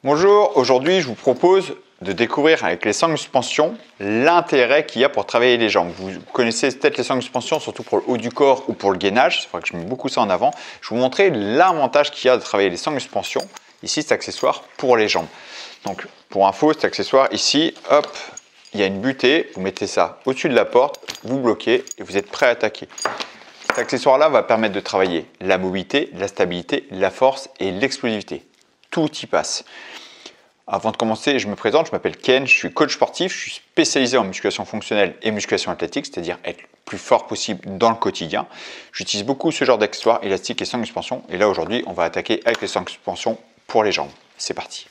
Bonjour, aujourd'hui je vous propose de découvrir avec les sangles de suspension l'intérêt qu'il y a pour travailler les jambes. Vous connaissez peut-être les sangles de suspension, surtout pour le haut du corps ou pour le gainage, c'est vrai que je mets beaucoup ça en avant. Je vais vous montrer l'avantage qu'il y a de travailler les sangles de suspension. Ici, cet accessoire pour les jambes. Donc pour info, cet accessoire ici, hop, il y a une butée, vous mettez ça au-dessus de la porte, vous bloquez et vous êtes prêt à attaquer. Cet accessoire-là va permettre de travailler la mobilité, la stabilité, la force et l'explosivité. Tout y passe. Avant de commencer, je me présente, je m'appelle Ken, je suis coach sportif, je suis spécialisé en musculation fonctionnelle et musculation athlétique, c'est-à-dire être le plus fort possible dans le quotidien. J'utilise beaucoup ce genre d'accessoires, élastiques et sangles de suspension. Et là aujourd'hui, on va attaquer avec les sangles de suspension pour les jambes. C'est parti.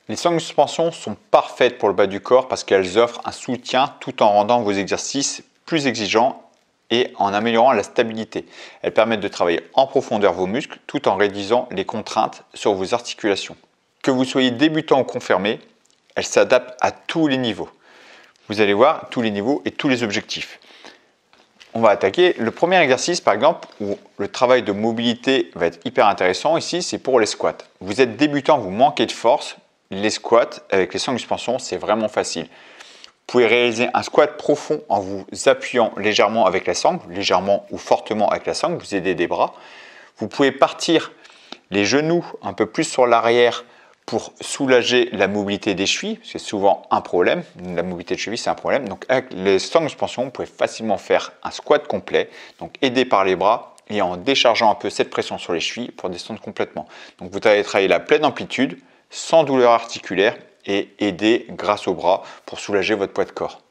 Les sangles de suspension sont parfaites pour le bas du corps parce qu'elles offrent un soutien tout en rendant vos exercices plus exigeants et en améliorant la stabilité. Elles permettent de travailler en profondeur vos muscles tout en réduisant les contraintes sur vos articulations. Que vous soyez débutant ou confirmé, elles s'adaptent à tous les niveaux. Vous allez voir tous les niveaux et tous les objectifs. On va attaquer le premier exercice par exemple où le travail de mobilité va être hyper intéressant. Ici, c'est pour les squats. Vous êtes débutant, vous manquez de force. Les squats avec les sangles de suspension, c'est vraiment facile. Vous pouvez réaliser un squat profond en vous appuyant légèrement avec la sangle, légèrement ou fortement avec la sangle, vous aidez des bras. Vous pouvez partir les genoux un peu plus sur l'arrière pour soulager la mobilité des chevilles, c'est souvent un problème. La mobilité de cheville, c'est un problème. Donc avec les sangles de suspension, vous pouvez facilement faire un squat complet, donc aidé par les bras et en déchargeant un peu cette pression sur les chevilles pour descendre complètement. Donc vous allez travailler la pleine amplitude, sans douleur articulaire et aider grâce au bras pour soulager votre poids de corps.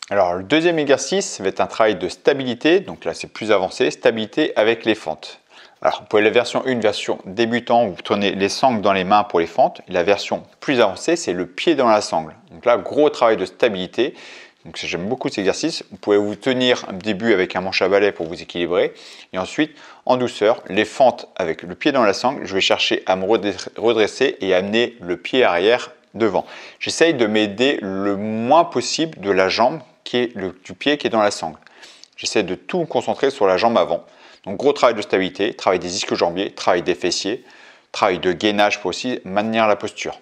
Alors le deuxième exercice va être un travail de stabilité, donc là c'est plus avancé, stabilité avec les fentes. Alors pour la version 1, version débutant, vous prenez les sangles dans les mains pour les fentes. La version plus avancée, c'est le pied dans la sangle. Donc là, gros travail de stabilité. Donc j'aime beaucoup cet exercice. Vous pouvez vous tenir un début avec un manche à balai pour vous équilibrer. Et ensuite, en douceur, les fentes avec le pied dans la sangle, je vais chercher à me redresser et amener le pied arrière devant. J'essaye de m'aider le moins possible de la jambe du pied qui est dans la sangle. J'essaie de tout me concentrer sur la jambe avant. Donc gros travail de stabilité, travail des ischio-jambiers, travail des fessiers, travail de gainage pour aussi maintenir la posture.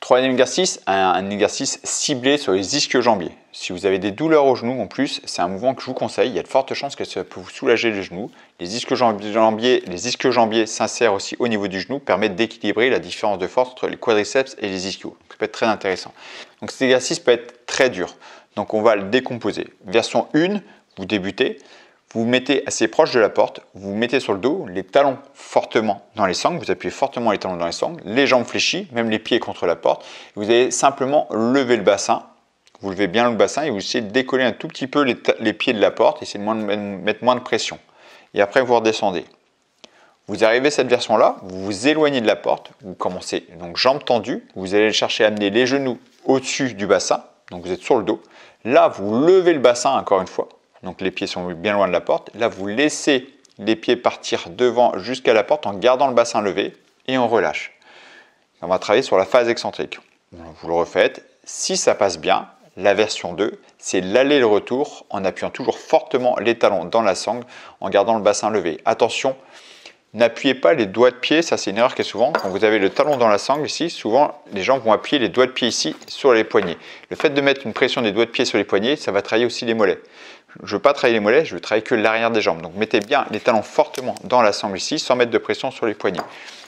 Troisième exercice, un exercice ciblé sur les ischio-jambiers. Si vous avez des douleurs aux genoux en plus, c'est un mouvement que je vous conseille. Il y a de fortes chances que ça peut vous soulager les genoux. Les ischio-jambiers s'insèrent aussi au niveau du genou, permettent d'équilibrer la différence de force entre les quadriceps et les ischios. Ça peut être très intéressant. Donc cet exercice peut être très dur. Donc on va le décomposer. Version 1, vous débutez. Vous vous mettez assez proche de la porte, vous vous mettez sur le dos, les talons fortement dans les sangles, vous appuyez fortement les talons dans les sangles, les jambes fléchies, même les pieds contre la porte. Vous allez simplement lever le bassin, vous levez bien le bassin et vous essayez de décoller un tout petit peu les pieds de la porte, essayez de mettre moins de pression. Et après vous redescendez. Vous arrivez à cette version-là, vous vous éloignez de la porte, vous commencez donc jambes tendues, vous allez chercher à amener les genoux au-dessus du bassin, donc vous êtes sur le dos. Là, vous levez le bassin encore une fois. Donc les pieds sont bien loin de la porte. Là, vous laissez les pieds partir devant jusqu'à la porte en gardant le bassin levé et on relâche. On va travailler sur la phase excentrique. Vous le refaites. Si ça passe bien, la version 2, c'est l'aller et le retour en appuyant toujours fortement les talons dans la sangle en gardant le bassin levé. Attention, n'appuyez pas les doigts de pied, ça c'est une erreur qui est souvent. Quand vous avez le talon dans la sangle ici, souvent les gens vont appuyer les doigts de pied ici sur les poignets. Le fait de mettre une pression des doigts de pied sur les poignets, ça va travailler aussi les mollets. Je ne veux pas travailler les mollets, je veux travailler que l'arrière des jambes. Donc mettez bien les talons fortement dans la sangle ici, sans mettre de pression sur les poignets.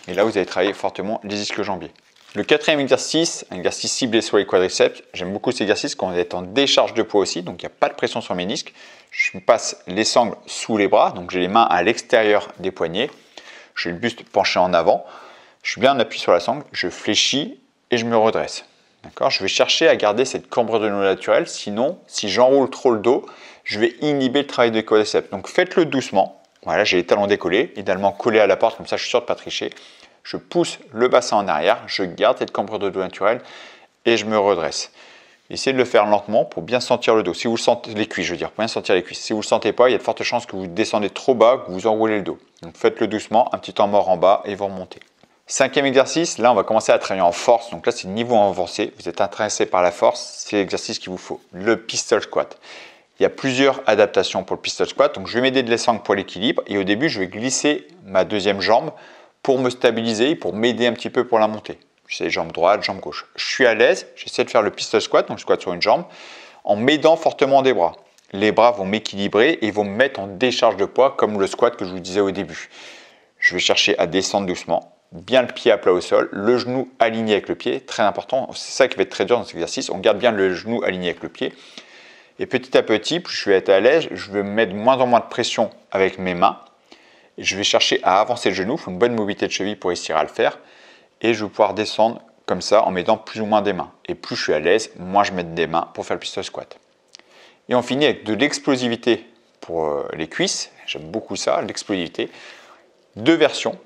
Et là, vous allez travailler fortement les ischio-jambiers. Le quatrième exercice, un exercice ciblé sur les quadriceps. J'aime beaucoup cet exercice quand on est en décharge de poids aussi, donc il n'y a pas de pression sur mes ménisques. Je passe les sangles sous les bras, donc j'ai les mains à l'extérieur des poignets. J'ai le buste penché en avant. Je suis bien en appui sur la sangle, je fléchis et je me redresse. D'accord, je vais chercher à garder cette cambrure de dos naturelle, sinon, si j'enroule trop le dos, je vais inhiber le travail des quadriceps. Donc faites-le doucement. Voilà, j'ai les talons décollés, idéalement collés à la porte, comme ça je suis sûr de ne pas tricher. Je pousse le bassin en arrière, je garde cette cambrure de dos naturelle et je me redresse. Essayez de le faire lentement pour bien sentir le dos. Si vous le sentez, les cuisses, je veux dire, pour bien sentir les cuisses. Si vous ne le sentez pas, il y a de fortes chances que vous descendez trop bas, que vous enroulez le dos. Donc faites-le doucement, un petit temps mort en bas et vous remontez. 5e exercice, là on va commencer à travailler en force. Donc là c'est niveau avancé, vous êtes intéressé par la force, c'est l'exercice qu'il vous faut, le pistol squat. Il y a plusieurs adaptations pour le pistol squat, donc je vais m'aider de les angles pour l'équilibre et au début je vais glisser ma deuxième jambe pour me stabiliser, pour m'aider un petit peu pour la montée. J'essaie jambe droite, jambe gauche. Je suis à l'aise, j'essaie de faire le pistol squat, donc je squatte sur une jambe, en m'aidant fortement des bras. Les bras vont m'équilibrer et vont me mettre en décharge de poids comme le squat que je vous disais au début. Je vais chercher à descendre doucement, bien le pied à plat au sol, le genou aligné avec le pied, très important, c'est ça qui va être très dur dans cet exercice, on garde bien le genou aligné avec le pied. Et petit à petit, plus je vais être à l'aise, je vais mettre de moins en moins de pression avec mes mains. Je vais chercher à avancer le genou, il faut une bonne mobilité de cheville pour réussir à le faire. Et je vais pouvoir descendre comme ça en mettant plus ou moins des mains. Et plus je suis à l'aise, moins je mets des mains pour faire le pistol squat. Et on finit avec de l'explosivité pour les cuisses, j'aime beaucoup ça, l'explosivité. 2 versions.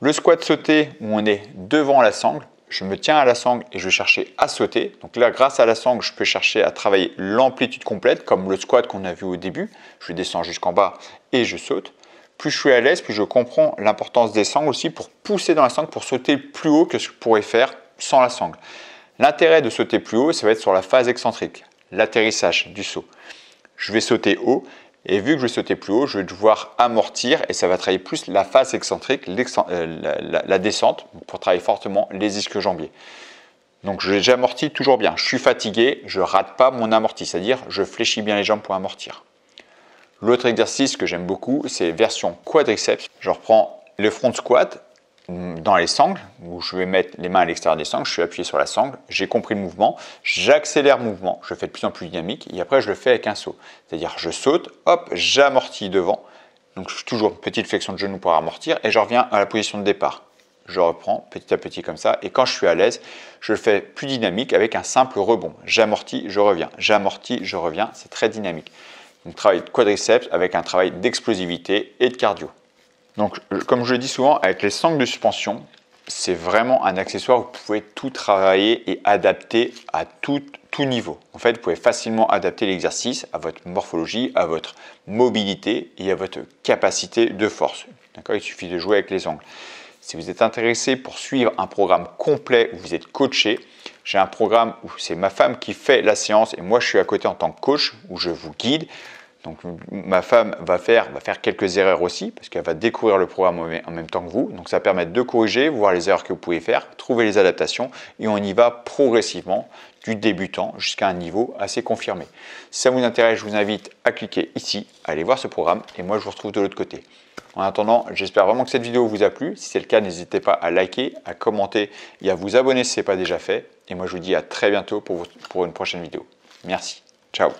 Le squat sauté où on est devant la sangle, je me tiens à la sangle et je vais chercher à sauter. Donc là, grâce à la sangle, je peux chercher à travailler l'amplitude complète, comme le squat qu'on a vu au début. Je descends jusqu'en bas et je saute. Plus je suis à l'aise, plus je comprends l'importance des sangles aussi pour pousser dans la sangle, pour sauter plus haut que ce que je pourrais faire sans la sangle. L'intérêt de sauter plus haut, ça va être sur la phase excentrique, l'atterrissage du saut. Je vais sauter haut. Et vu que je vais sauter plus haut, je vais devoir amortir et ça va travailler plus la phase excentrique, la descente, pour travailler fortement les ischio-jambiers. Donc j'amortis toujours bien. Je suis fatigué, je ne rate pas mon amorti, c'est-à-dire je fléchis bien les jambes pour amortir. L'autre exercice que j'aime beaucoup, c'est version quadriceps. Je reprends le front squat dans les sangles, où je vais mettre les mains à l'extérieur des sangles, je suis appuyé sur la sangle, j'ai compris le mouvement, j'accélère le mouvement, je le fais de plus en plus dynamique et après je le fais avec un saut. C'est-à-dire je saute, hop, j'amortis devant, donc je suis toujours une petite flexion de genou pour amortir et je reviens à la position de départ. Je reprends petit à petit comme ça et quand je suis à l'aise, je le fais plus dynamique avec un simple rebond. J'amortis, je reviens, j'amortis, je reviens, c'est très dynamique. Donc travail de quadriceps avec un travail d'explosivité et de cardio. Donc, comme je le dis souvent, avec les sangles de suspension, c'est vraiment un accessoire où vous pouvez tout travailler et adapter à tout niveau. En fait, vous pouvez facilement adapter l'exercice à votre morphologie, à votre mobilité et à votre capacité de force. D'accord ? Il suffit de jouer avec les angles. Si vous êtes intéressé pour suivre un programme complet où vous êtes coaché, j'ai un programme où c'est ma femme qui fait la séance et moi je suis à côté en tant que coach où je vous guide. Donc ma femme va faire quelques erreurs aussi parce qu'elle va découvrir le programme en même temps que vous. Donc ça permet de corriger, voir les erreurs que vous pouvez faire, trouver les adaptations et on y va progressivement du débutant jusqu'à un niveau assez confirmé. Si ça vous intéresse, je vous invite à cliquer ici, à aller voir ce programme et moi je vous retrouve de l'autre côté. En attendant, j'espère vraiment que cette vidéo vous a plu. Si c'est le cas, n'hésitez pas à liker, à commenter et à vous abonner si ce n'est pas déjà fait. Et moi je vous dis à très bientôt pour une prochaine vidéo. Merci. Ciao.